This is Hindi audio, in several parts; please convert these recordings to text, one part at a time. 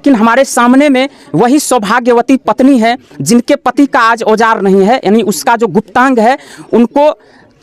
लेकिन हमारे सामने में वही सौभाग्यवती पत्नी है जिनके पति का आज औजार नहीं है, यानी उसका जो गुप्तांग है उनको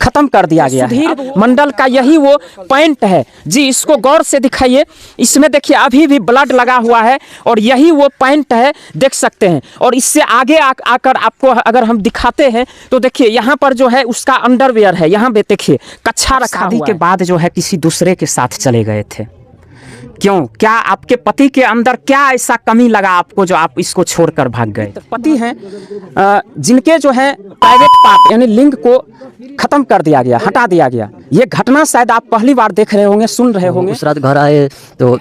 खत्म कर दिया गया है। सुधीर मंडल का यही वो पॉइंट है जी, इसको गौर से दिखाइए। इसमें देखिए अभी भी ब्लड लगा हुआ है और यही वो पॉइंट है, देख सकते हैं। और इससे आगे आकर आपको अगर हम दिखाते हैं तो देखिए यहाँ पर जो है उसका अंडरवेयर है, यहाँ पे देखिए कच्छा रखा हुआ है। के बाद जो है किसी दूसरे के साथ चले गए थे, क्यों? क्या आपके पति के अंदर क्या ऐसा कमी लगा आपको जो आप इसको छोड़कर भाग गए? पति हैं जिनके जो है प्राइवेट पार्ट यानी लिंग को खत्म कर दिया गया, हटा दिया गया। ये घटना शायद आप पहली बार देख रहे होंगे, सुन रहे होंगे। उस रात घर आए तो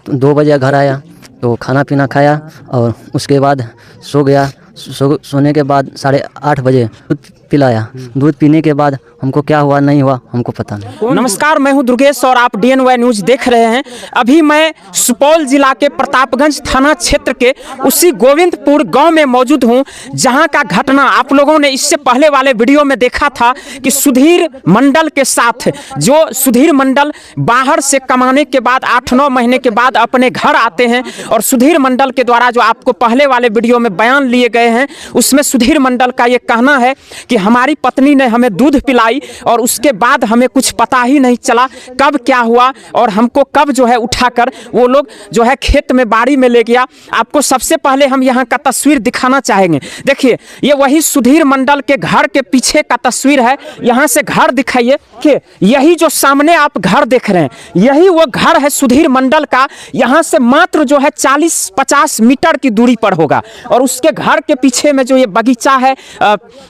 2 बजे घर आया तो खाना पीना खाया और उसके बाद सो गया। सोने के बाद 8:30 बजे दूध पिलाया। दूध पीने के बाद हमको क्या हुआ नहीं हुआ हमको पता नहीं। नमस्कार, मैं हूं दुर्गेश और आप DNY न्यूज देख रहे हैं। अभी मैं सुपौल जिला के प्रतापगंज थाना क्षेत्र के उसी गोविंदपुर गांव में मौजूद हूं, जहां का घटना आप लोगों ने इससे पहले वाले वीडियो में देखा था कि सुधीर मंडल के साथ, जो सुधीर मंडल बाहर से कमाने के बाद 8-9 महीने के बाद अपने घर आते हैं और सुधीर मंडल के द्वारा जो आपको पहले वाले वीडियो में बयान लिए गए हैं उसमें सुधीर मंडल का ये कहना है कि हमारी पत्नी ने हमें दूध पिलाई और उसके बाद हमें कुछ पता ही नहीं चला कब क्या हुआ और हमको कब जो है उठाकर वो लोग जो है खेत में बाड़ी में ले गया। आपको सबसे पहले हम यहाँ का तस्वीर दिखाना चाहेंगे। देखिए ये वही सुधीर मंडल के घर के पीछे का तस्वीर है। यहाँ से घर दिखाइए कि यही जो सामने आप घर देख रहे हैं यही वो घर है सुधीर मंडल का। यहाँ से मात्र जो है 40-50 मीटर की दूरी पर होगा और उसके घर के पीछे में जो ये बगीचा है,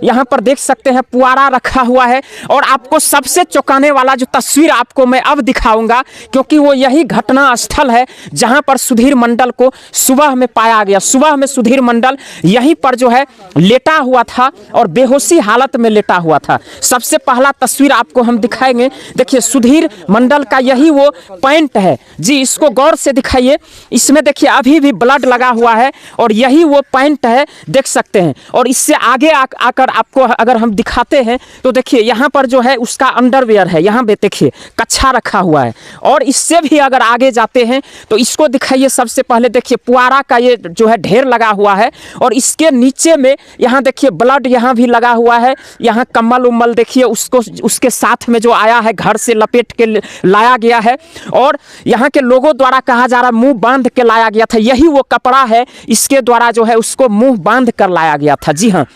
यहाँ पर देख सकते हैं पुआरा रखा हुआ है। और आपको सबसे चौंकाने वाला जो तस्वीर आपको मैं अब दिखाऊंगा, क्योंकि वो यही घटना स्थल है जहां पर सुधीर मंडल को सुबह में पाया गया। सुबह में सुधीर मंडल यहीं पर जो है लेटा हुआ था और बेहोशी हालत में लेटा हुआ था। सबसे पहला तस्वीर आपको हम दिखाएंगे। देखिए सुधीर मंडल का यही वो पॉइंट है जी, इसको गौर से दिखाइए। इसमें देखिए अभी भी ब्लड लगा हुआ है और यही वो पॉइंट है, देख सकते हैं। और इससे आगे आकर आपको अगर हम दिखाते हैं तो देखिए यहाँ पर जो है उसका अंडरवेयर है, यहाँ पे देखिए कच्छा रखा हुआ है। और इससे भी अगर आगे जाते हैं तो इसको दिखाइए। सबसे पहले देखिए पुआरा का ये जो है ढेर लगा हुआ है और इसके नीचे में यहाँ देखिए ब्लड यहाँ भी लगा हुआ है। यहाँ कम्बल उम्बल देखिए उसको उसके साथ में जो आया है घर से लपेट के लाया गया है और यहाँ के लोगों द्वारा कहा जा रहा मुंह बांध के लाया गया था। यही वो कपड़ा है, इसके द्वारा जो है उसको मुंह बांध कर लाया गया था। जी हाँ,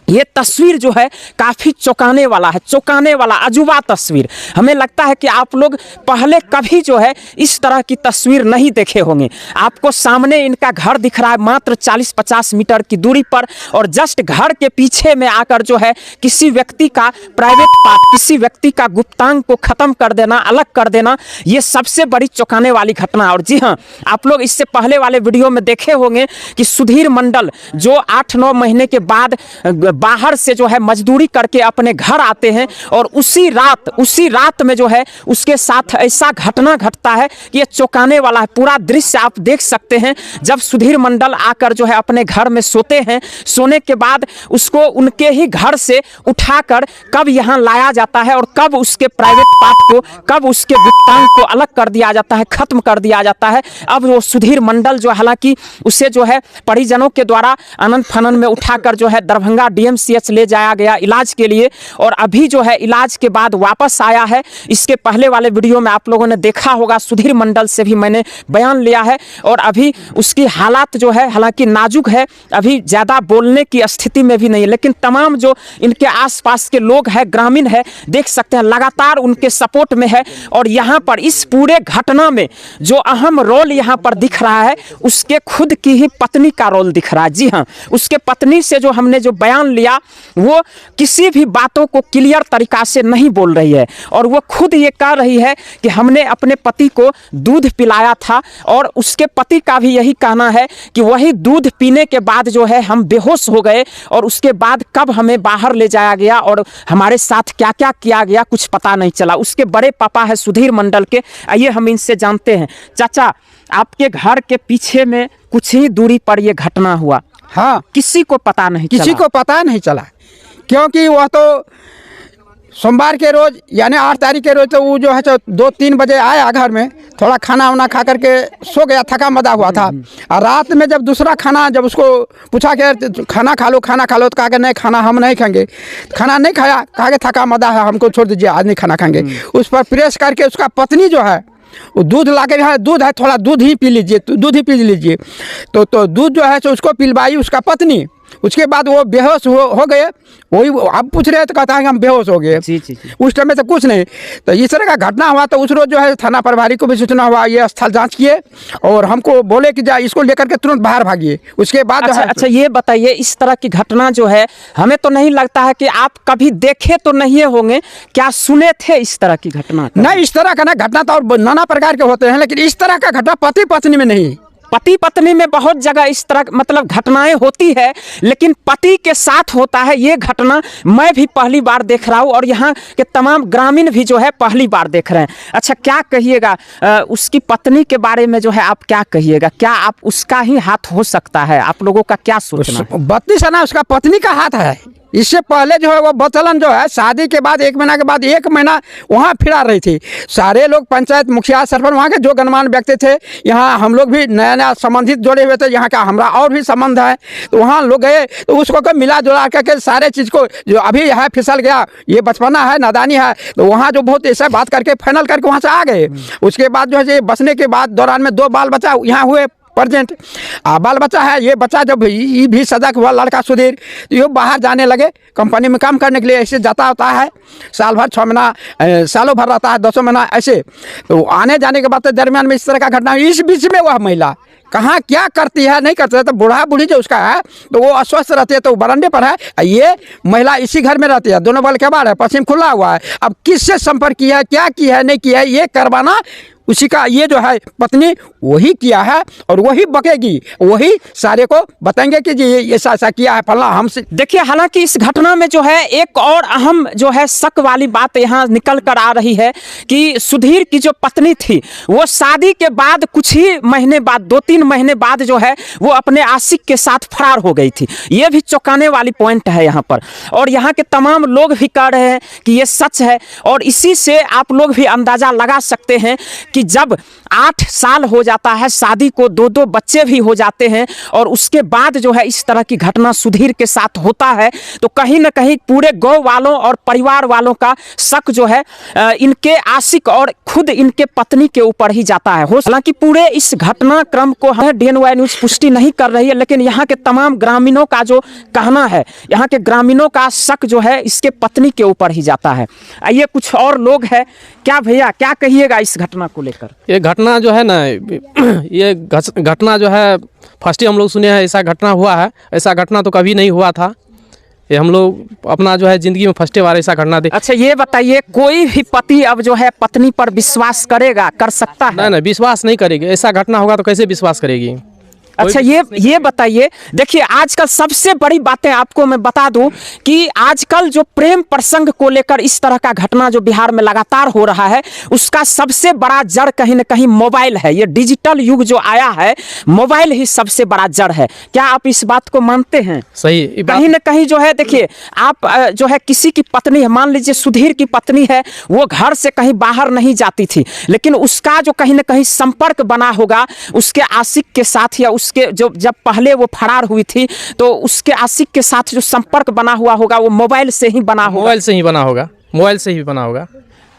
ये तस्वीर जो है काफ़ी चौंकाने वाला है, चौंकाने वाला अजूबा तस्वीर। हमें लगता है कि आप लोग पहले कभी जो है इस तरह की तस्वीर नहीं देखे होंगे। आपको सामने इनका घर दिख रहा है मात्र 40-50 मीटर की दूरी पर और जस्ट घर के पीछे में आकर जो है किसी व्यक्ति का प्राइवेट पार्ट, किसी व्यक्ति का गुप्तांग को ख़त्म कर देना, अलग कर देना, ये सबसे बड़ी चौंकाने वाली घटना। और जी हाँ, आप लोग इससे पहले वाले वीडियो में देखे होंगे कि सुधीर मंडल जो 8-9 महीने के बाद बाहर से जो है मजदूरी करके अपने घर आते हैं और उसी रात में जो है उसके साथ ऐसा घटना घटता है कि ये चौंकाने वाला है। पूरा दृश्य आप देख सकते हैं जब सुधीर मंडल आकर जो है अपने घर में सोते हैं। सोने के बाद उसको उनके ही घर से उठाकर कब यहाँ लाया जाता है और कब उसके प्राइवेट पार्ट को, कब उसके गुप्तांग को अलग कर दिया जाता है, खत्म कर दिया जाता है। अब वो सुधीर मंडल जो हालांकि उसे जो है परिजनों के द्वारा अनंत फनन में उठाकर जो है दरभंगा DMCH ले जाया गया इलाज के लिए और अभी जो है इलाज के बाद वापस आया है। इसके पहले वाले वीडियो में आप लोगों ने देखा होगा, सुधीर मंडल से भी मैंने बयान लिया है और अभी उसकी हालात जो है हालांकि नाजुक है, अभी ज़्यादा बोलने की स्थिति में भी नहीं है। लेकिन तमाम जो इनके आसपास के लोग हैं, ग्रामीण है, देख सकते हैं लगातार उनके सपोर्ट में है। और यहाँ पर इस पूरे घटना में जो अहम रोल यहाँ पर दिख रहा है उसके खुद की ही पत्नी का रोल दिख रहा है। जी हाँ, उसके पत्नी से जो हमने जो बयान लिया वो किसी भी बातों को क्लियर तरीका से नहीं बोल रही है और वो खुद ये कह रही है कि हमने अपने पति को दूध पिलाया था और उसके पति का भी यही कहना है कि वही दूध पीने के बाद जो है हम बेहोश हो गए और उसके बाद कब हमें बाहर ले जाया गया और हमारे साथ क्या क्या किया गया कुछ पता नहीं चला। उसके बड़े पापा है सुधीर मंडल के, आइए हम इनसे जानते हैं। चाचा, आपके घर के पीछे में कुछ ही दूरी पर यह घटना हुआ? हाँ, किसी को पता नहीं किसी को पता नहीं चला क्योंकि वह तो सोमवार के रोज़ यानी 8 तारीख के रोज़ तो वो जो है 2-3 बजे आया घर में, थोड़ा खाना वाना खा करके सो गया, थका मदा हुआ था। और रात में जब दूसरा खाना, जब उसको पूछा कि खाना खा लो तो कहा कि नहीं खाना हम नहीं खाएंगे। खाना नहीं खाया, कहा कि थका मदा है, हमको छोड़ दीजिए, आज नहीं खाना खाएंगे। उस पर प्रेस करके उसका पत्नी जो है वो दूध ला के, यहाँ दूध है, थोड़ा दूध ही पी लीजिए, दूध ही पी लीजिए। तो दूध जो है सो उसको पिलवाई उसका पत्नी। उसके बाद वो बेहोश हो गए। वही अब पूछ रहे हैं तो कहता है कि हम बेहोश हो गए। जी। उस टाइम में तो कुछ नहीं। तो इस तरह का घटना हुआ। तो उस रोज जो है थाना प्रभारी को भी सूचना हुआ, ये स्थल जांच किए और हमको बोले कि जा इसको लेकर के तुरंत बाहर भागिए। उसके बाद अच्छा, ये बताइए, इस तरह की घटना जो है, हमें तो नहीं लगता है कि आप कभी देखे तो नहीं होंगे, क्या सुने थे इस तरह की घटना? नहीं, इस तरह का ना घटना तो और नाना प्रकार के होते हैं, लेकिन इस तरह का घटना पति पत्नी में नहीं। पति पत्नी में बहुत जगह इस तरह मतलब घटनाएं होती है, लेकिन पति के साथ होता है ये घटना मैं भी पहली बार देख रहा हूँ और यहाँ के तमाम ग्रामीण भी जो है पहली बार देख रहे हैं। अच्छा, क्या कहिएगा उसकी पत्नी के बारे में जो है, आप क्या कहिएगा? क्या आप उसका ही हाथ हो सकता है? आप लोगों का क्या सोचना है? 32 आना उसका पत्नी का हाथ है। इससे पहले जो है वो बचलन जो है शादी के बाद 1 महीना के बाद 1 महीना वहाँ फिरा रही थी। सारे लोग पंचायत मुखिया सरपंच वहाँ के जो गणमान्य व्यक्ति थे, यहाँ हम लोग भी नया नया संबंधित जोड़े हुए थे, यहाँ का हमारा और भी संबंध है। तो वहाँ लोग गए तो उसको को मिला जुला करके सारे चीज़ को जो अभी है फिसल गया, ये बचपना है, नादानी है, तो वहाँ जो बहुत ऐसा बात करके फाइनल करके वहाँ से आ गए। उसके बाद जो है बसने के बाद दौरान में 2 बाल बच्चा यहाँ हुए प्रेजेंट। बाल बच्चा है, ये बच्चा जब ये भी सजग हुआ लड़का सुधीर, तो ये बाहर जाने लगे कंपनी में काम करने के लिए। ऐसे जाता होता है, साल भर 6 महीना, सालों भर रहता है, 10 महीना ऐसे। तो आने जाने के बाद तो दरमियान में इस तरह का घटना। इस बीच में वह महिला कहाँ क्या करती है नहीं करती है, तो बूढ़ा बूढ़ी जो उसका है तो वो अस्वस्थ रहती है, तो बरामदे पर है। ये महिला इसी घर में रहती है, दोनों बल के बाहर है, पश्चिम खुला हुआ है। अब किससे संपर्क किया है, क्या किया है, नहीं किया है, ये करवाना उसी का, ये जो है पत्नी वही किया है और वही बकेगी, वही सारे को बताएंगे कि जी ये ऐसा किया है फलना हमसे। देखिए, हालांकि इस घटना में जो है एक और अहम जो है शक वाली बात यहाँ निकल कर आ रही है कि सुधीर की जो पत्नी थी वो शादी के बाद कुछ ही महीने बाद, 2-3 महीने बाद जो है वो अपने आशिक के साथ फरार हो गई थी। ये भी चौंकाने वाली पॉइंट है यहाँ पर, और यहाँ के तमाम लोग भी कह रहे हैं कि ये सच है। और इसी से आप लोग भी अंदाजा लगा सकते हैं कि जब 8 साल हो जाता है शादी को, 2-2 बच्चे भी हो जाते हैं, और उसके बाद जो है इस तरह की घटना सुधीर के साथ होता है, तो कहीं ना कहीं पूरे गांव वालों और परिवार वालों का शक जो है इनके आशिक और खुद इनके पत्नी के ऊपर ही जाता है। हालांकि पूरे इस घटनाक्रम को हमें DNY न्यूज़ पुष्टि नहीं कर रही है, लेकिन यहाँ के तमाम ग्रामीणों का जो कहना है, यहाँ के ग्रामीणों का शक जो है इसके पत्नी के ऊपर ही जाता है। आइए कुछ और लोग हैं। क्या भैया, क्या कहिएगा इस घटना को लेकर? ये घटना जो है ना, ये घटना जो है फर्स्ट ही हम लोग सुने हैं ऐसा घटना हुआ है। ऐसा घटना तो कभी नहीं हुआ था। ये हम लोग अपना जो है ज़िंदगी में फर्स्ट बार ऐसा घटना देख। अच्छा, ये बताइए, कोई भी पति अब जो है पत्नी पर विश्वास करेगा, कर सकता है? नहीं, विश्वास नहीं करेगी। ऐसा घटना होगा तो कैसे विश्वास करेगी? अच्छा, ये बताइए, देखिए आजकल सबसे बड़ी बातें आपको मैं बता दूं कि आजकल जो प्रेम प्रसंग को लेकर इस तरह का घटना जो बिहार में लगातार हो रहा है, उसका सबसे बड़ा जड़ कहीं ना कहीं मोबाइल है। ये डिजिटल युग जो आया है, मोबाइल ही सबसे बड़ा जड़ है। क्या आप इस बात को मानते हैं? सही। कहीं ना कहीं जो है, देखिए आप जो है किसी की पत्नी है, मान लीजिए सुधीर की पत्नी है, वो घर से कहीं बाहर नहीं जाती थी, लेकिन उसका जो कहीं ना कहीं संपर्क बना होगा उसके आशिक के साथ, या उसके जो जब पहले वो फरार हुई थी तो उसके आशिक के साथ जो संपर्क बना हुआ होगा वो मोबाइल से ही बना होगा। मोबाइल से ही बना होगा, मोबाइल से ही बना होगा।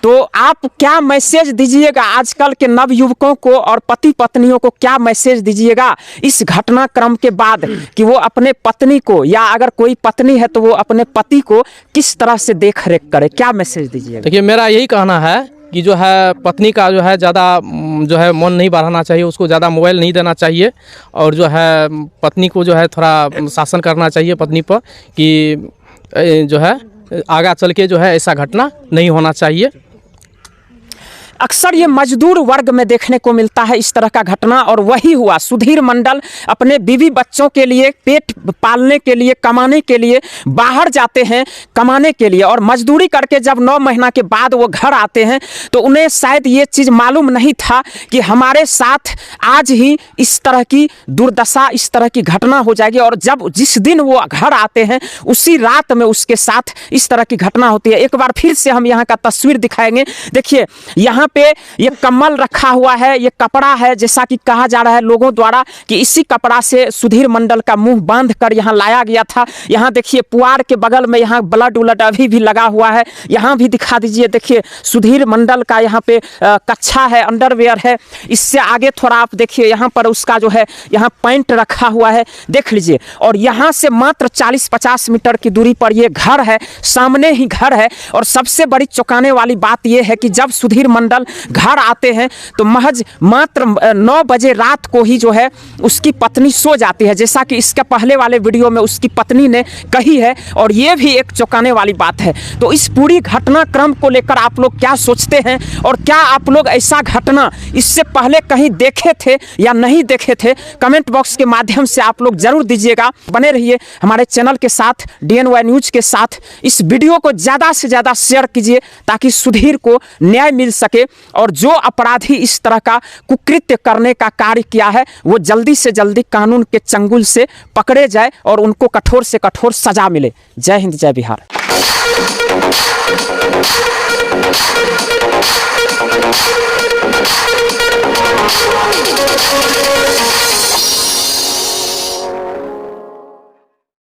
तो आप क्या मैसेज दीजिएगा आजकल के नवयुवकों को और पति पत्नियों को? क्या मैसेज दीजिएगा इस घटनाक्रम के बाद कि वो अपने पत्नी को, या अगर कोई पत्नी है तो वो अपने पति को किस तरह से देख रेख करे? क्या मैसेज दीजिएगा? देखिए, मेरा यही कहना है कि जो है पत्नी का जो है ज़्यादा जो है मन नहीं बढ़ाना चाहिए, उसको ज़्यादा मोबाइल नहीं देना चाहिए, और जो है पत्नी को जो है थोड़ा शासन करना चाहिए पत्नी पर कि जो है आगे चल के जो है ऐसा घटना नहीं होना चाहिए। अक्सर ये मजदूर वर्ग में देखने को मिलता है इस तरह का घटना, और वही हुआ। सुधीर मंडल अपने बीवी बच्चों के लिए, पेट पालने के लिए, कमाने के लिए बाहर जाते हैं, कमाने के लिए, और मजदूरी करके जब 9 महीना के बाद वो घर आते हैं तो उन्हें शायद ये चीज़ मालूम नहीं था कि हमारे साथ आज ही इस तरह की दुर्दशा, इस तरह की घटना हो जाएगी। और जब जिस दिन वो घर आते हैं उसी रात में उसके साथ इस तरह की घटना होती है। एक बार फिर से हम यहाँ का तस्वीर दिखाएंगे। देखिए यहाँ पे ये कम्बल रखा हुआ है, ये कपड़ा है, जैसा कि कहा जा रहा है लोगों द्वारा कि इसी कपड़ा से सुधीर मंडल का मुंह बांध कर यहाँ लाया गया था। यहाँ देखिए पुआर के बगल में यहाँ ब्लड उलड अभी भी लगा हुआ है। यहाँ भी दिखा दीजिए, देखिए सुधीर मंडल का यहाँ पे कच्छा है, अंडरवेयर है। इससे आगे थोड़ा आप देखिए, यहाँ पर उसका जो है यहाँ पैंट रखा हुआ है, देख लीजिए। और यहाँ से मात्र 40-50 मीटर की दूरी पर ये घर है, सामने ही घर है। और सबसे बड़ी चौंकाने वाली बात यह है कि जब सुधीर मंडल घर आते हैं तो महज मात्र 9 बजे रात को ही जो है उसकी पत्नी सो जाती है, जैसा कि इसके पहले वाले वीडियो में उसकी पत्नी ने कही है। और ये भी एक चौंकाने वाली बात है। तो इस पूरी घटनाक्रम को लेकर आप लोग क्या सोचते हैं, और क्या आप लोग ऐसा घटना इससे पहले कहीं देखे थे या नहीं देखे थे? कमेंट बॉक्स के माध्यम से आप लोग जरूर दीजिएगा। बने रहिए हमारे चैनल के साथ, DNY न्यूज के साथ। इस वीडियो को ज़्यादा से ज़्यादा शेयर कीजिए ताकि सुधीर को न्याय मिल सके, और जो अपराधी इस तरह का कुकृत्य करने का कार्य किया है वो जल्दी से जल्दी कानून के चंगुल से पकड़े जाए और उनको कठोर से कठोर सजा मिले। जय हिंद, जय बिहार।